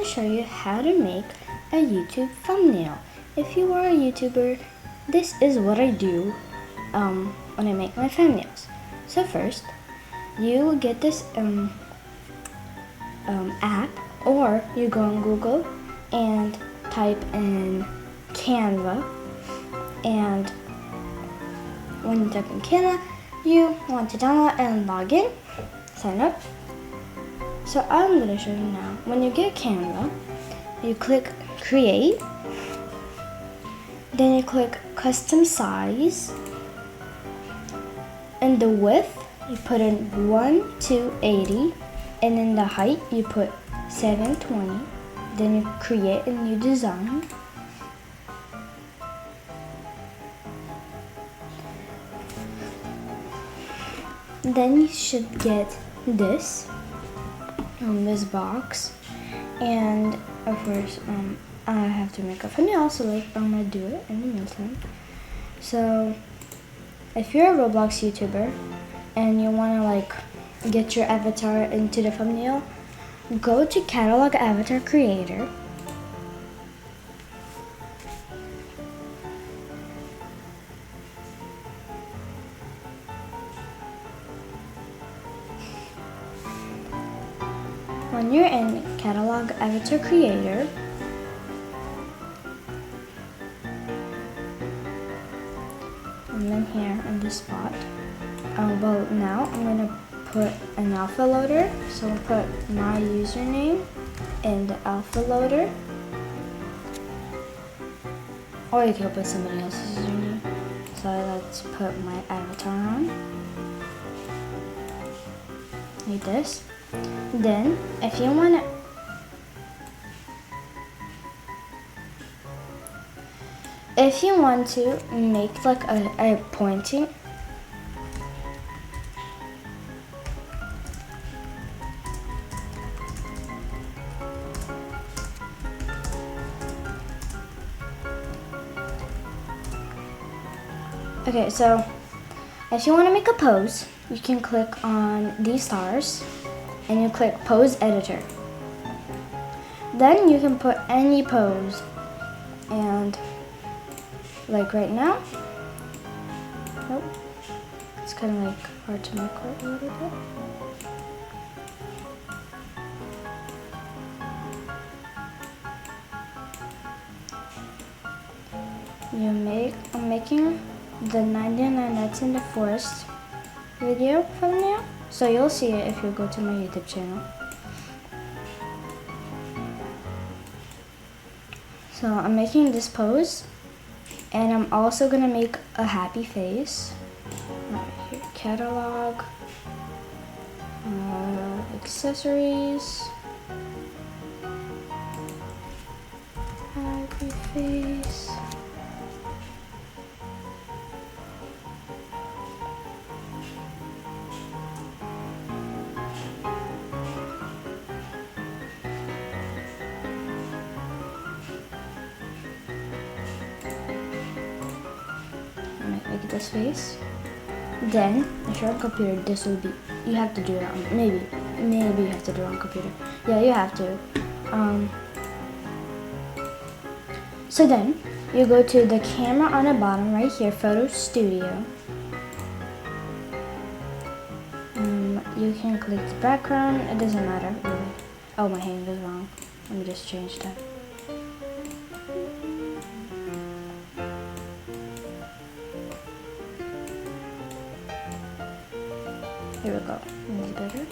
show you how to make a YouTube thumbnail. If you are a YouTuber, this is what I do when I make my thumbnails. So first, you get this app, or you go on Google and type in Canva, and when you type in Canva, you want to download and log in, sign up. So I'm going to show you now. When you get Canva, you click create, then you click custom size, and the width you put in 1:80, and in the height you put 720. Then you create a new design. Then you should get this box, and of course I have to make a thumbnail, so I'm gonna do it in the meantime. So if you're a Roblox YouTuber and you wanna get your avatar into the thumbnail, go to Catalog Avatar Creator. When you're in Catalog Avatar Creator, I'm in here in this spot. Well, now I'm gonna put an alpha loader. So I'll put my username in the alpha loader, or you can put somebody else's username. So let's put my avatar on, like this. Then, if you want to make a pointing, okay, so if you want to make a pose, you can click on these stars and you click pose editor. Then you can put any pose, and like right now, nope, it's kind of hard to make a little bit. I'm making the 99 Nights in the Forest video thumbnail, so you'll see it if you go to my YouTube channel. So I'm making this pose, and I'm also gonna make a happy face. Right here, catalog, accessories, happy face. Make this face. Then, if you're on computer, this will be. You have to do it on maybe you have to do it on computer. Yeah, you have to. So then you go to the camera on the bottom right here, Photo Studio. You can click the background. It doesn't matter really. Oh, my hand is wrong. Let me just change that. Here we go. It's better.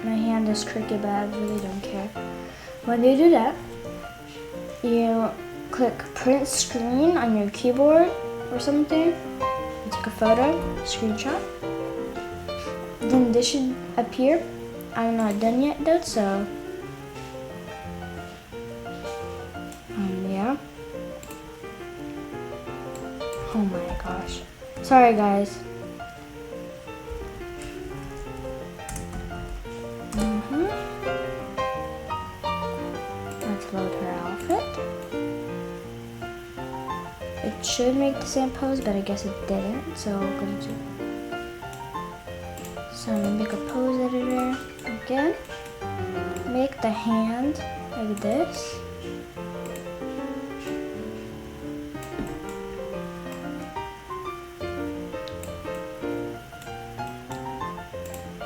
My hand is crooked, but I really don't care. When you do that, you click print screen on your keyboard or something. You take a photo, screenshot. Then this should appear. I'm not done yet though, so yeah. Oh my gosh. Sorry guys. Let's load her outfit. It should make the same pose, but I guess it didn't, so I'm gonna do. So I'm gonna make a pose editor again. Make the hand like this.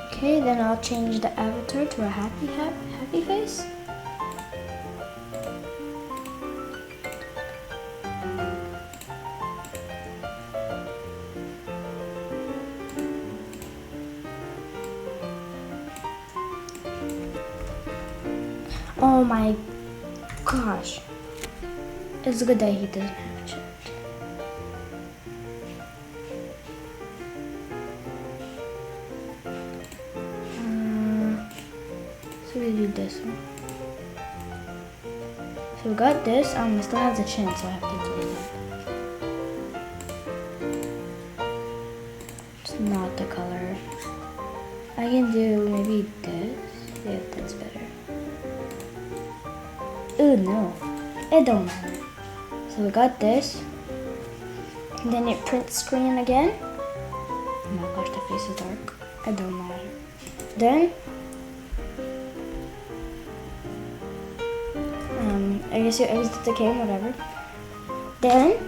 Okay, then I'll change the avatar to a happy face. Oh my gosh. It's good that he doesn't have a shirt. So we do this one. So we got this. It still has a chin, so I have to do that. It's not the color. I can do maybe this. Yeah, that's better. Ooh, no. It don't matter. So we got this. And then it print screen again. Oh my gosh, the face is dark. It don't matter. Then I guess you exit the game, whatever. Then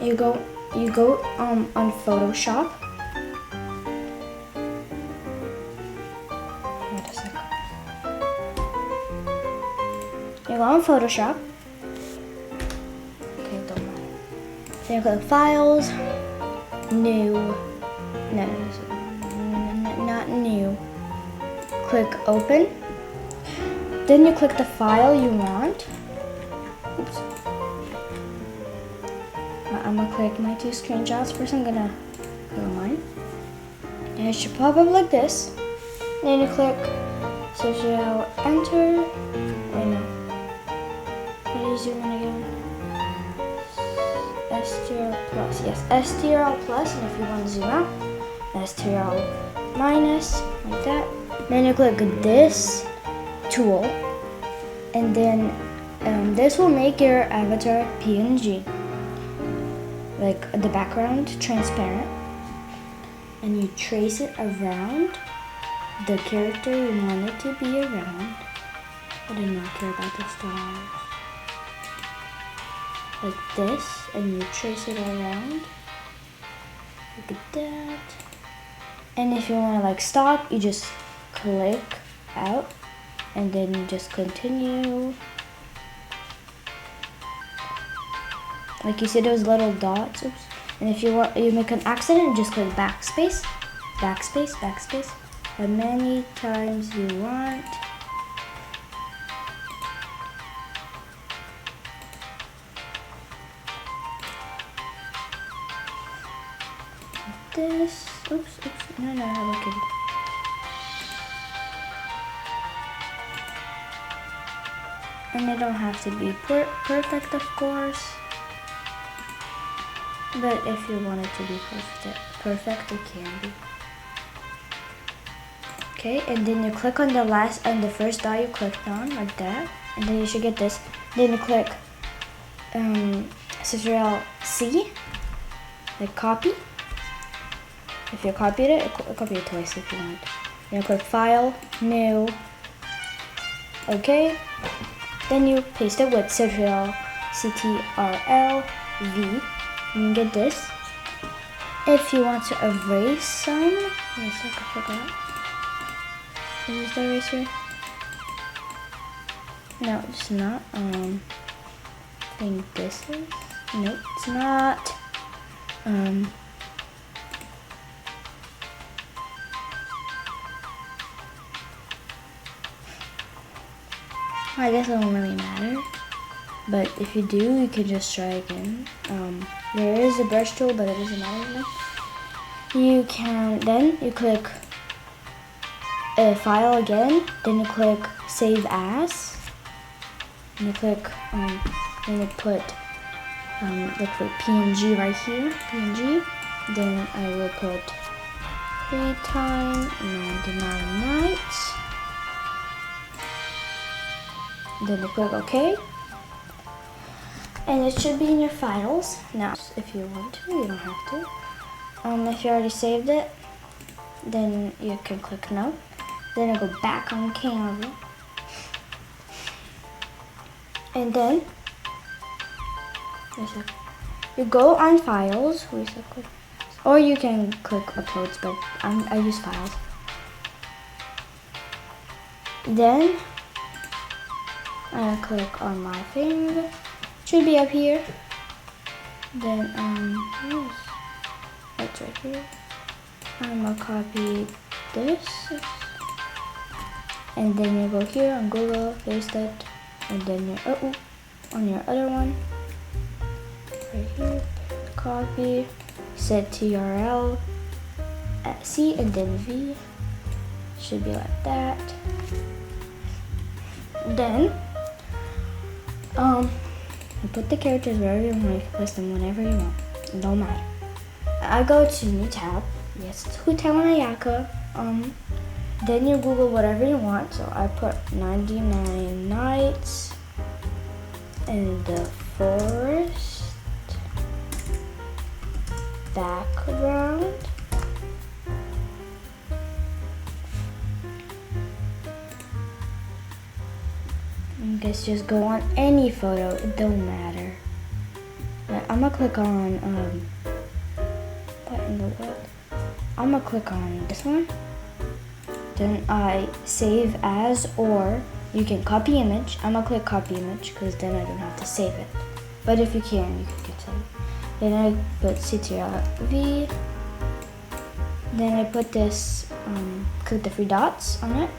you go on Photoshop. Wait a second. You go on Photoshop. Okay, don't matter. Then you click Files, New. No, not New. Click Open. Then you click the file you want. Oops. I'm gonna click my 2 screenshots. First I'm gonna go on mine. And it should pop up like this. Then you click Social Enter. Wait, no. How do you zoom in again? STRL plus. Yes, STRL plus. And if you want to zoom out, STRL minus, like that. Then you click this tool, and then this will make your avatar PNG, like the background transparent, and you trace it around the character you want it to be around. I do not care about the stars. Like this, and you trace it around. Look at that. And if you want to like stop, you just click out. And then you just continue. Like you see those little dots. Oops. And if you want, you make an accident, just click backspace, backspace, backspace, as many times you want. Like this. Oops, oops. No, I have a kid. And they don't have to be perfect, of course. But if you want it to be perfect, it can be. Okay, and then you click on the first dot you clicked on, like that. And then you should get this. Then you click Ctrl C, like copy. If you copied it, copy it twice if you want. Then you click File, New. Okay. Then you paste it with Ctrl V. And you get this. If you want to erase some, wait a sec, I forgot. Is the eraser? No, it's not. I think this is. Nope, it's not. I guess it won't really matter, but if you do, you can just try again. There is a brush tool, but it doesn't matter enough. You click File again, then you click Save As, and you click, then you put PNG right here, PNG. Then I will put Playtime 99 Nights. Then you click OK, and it should be in your files. Now, if you want to, you don't have to. If you already saved it, then you can click No. Then I go back on camera, And then you go on files, or you can click uploads, but I use files. Then I click on my thing, should be up here. Then that's right here. I'm gonna copy this, and then you go here on Google, paste it, and then you on your other one, right here, copy, set TRL, C, and then V. Should be like that. Then you put the characters wherever you want. You can place them whenever you want. It don't matter. I go to new tab. Yes, it's Hotel Ayaka. Then you Google whatever you want. So I put 99 Nights in the Forest background. You guys just go on any photo. It don't matter. I'm gonna click on what in the world? I'm gonna click on this one. Then I save as, or you can copy image. I'm gonna click copy image because then I don't have to save it. But if you can, you can save it. Then I put CTRL-V. Then I put this, click the three dots on it.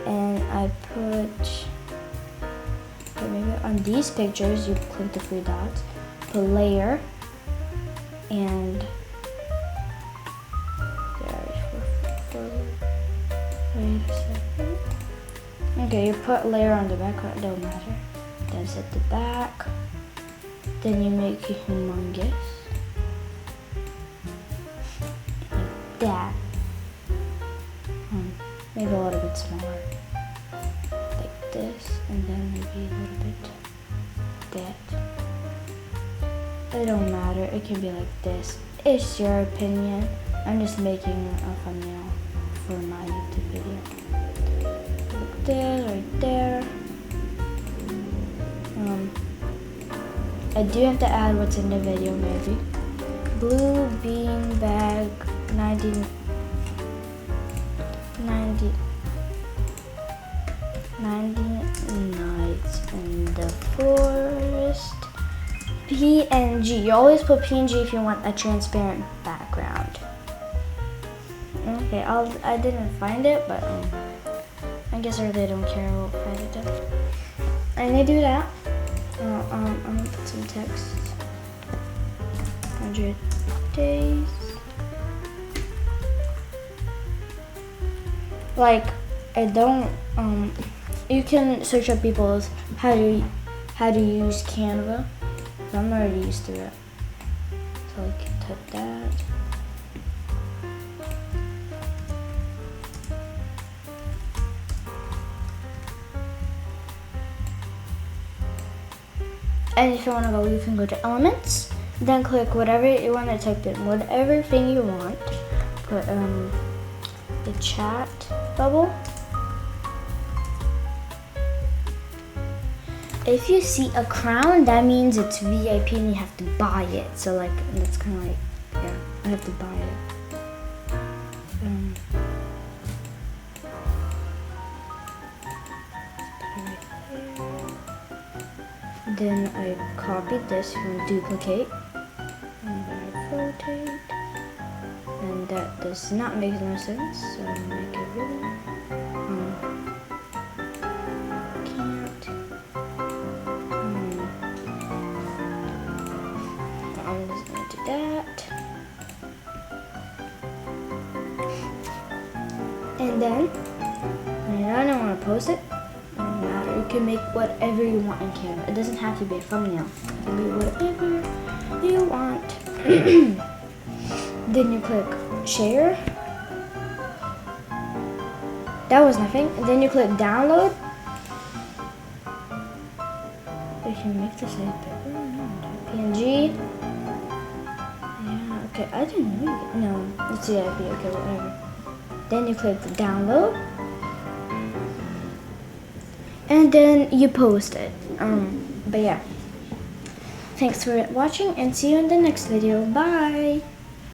And I put, maybe on these pictures, you click the three dots, put layer, and wait a second. Okay, you put layer on the background, don't matter. Then set the back. Then you make it humongous. Like that. Maybe a little bit smaller. Like this, and then maybe a little bit that. It don't matter, it can be like this. It's your opinion. I'm just making a thumbnail for my YouTube video. Like this, right there. I do have to add what's in the video maybe. Blue bean bag 90 Nights in the Forest. PNG. You always put PNG if you want a transparent background. Okay, I didn't find it, but I guess I really don't care. I will find it though. And I do that. I'm gonna put some text. 100 days. Like, I don't, you can search up people's how to use Canva. I'm already used to it. So I can type that. And if you want to go, you can go to Elements, then click whatever you want to type in, whatever thing you want. Put the chat bubble. If you see a crown, that means it's VIP and you have to buy it. So like, it's kind of like, yeah, I have to buy it. Then I copied this, you want to duplicate, and then I rotate, and that does not make no sense, so I'm gonna make it really, can't, I'm just gonna do that, and then, when I don't want to post it, you can make whatever you want in Canva. It doesn't have to be a thumbnail. It can be whatever you want. Then you click share. That was nothing. And then you click download. You can make this a bigger. PNG. Yeah, okay. I didn't know you. No, it's VIP. Okay, whatever. Then you click download. and then you post it. But yeah. Thanks for watching and see you in the next video. Bye!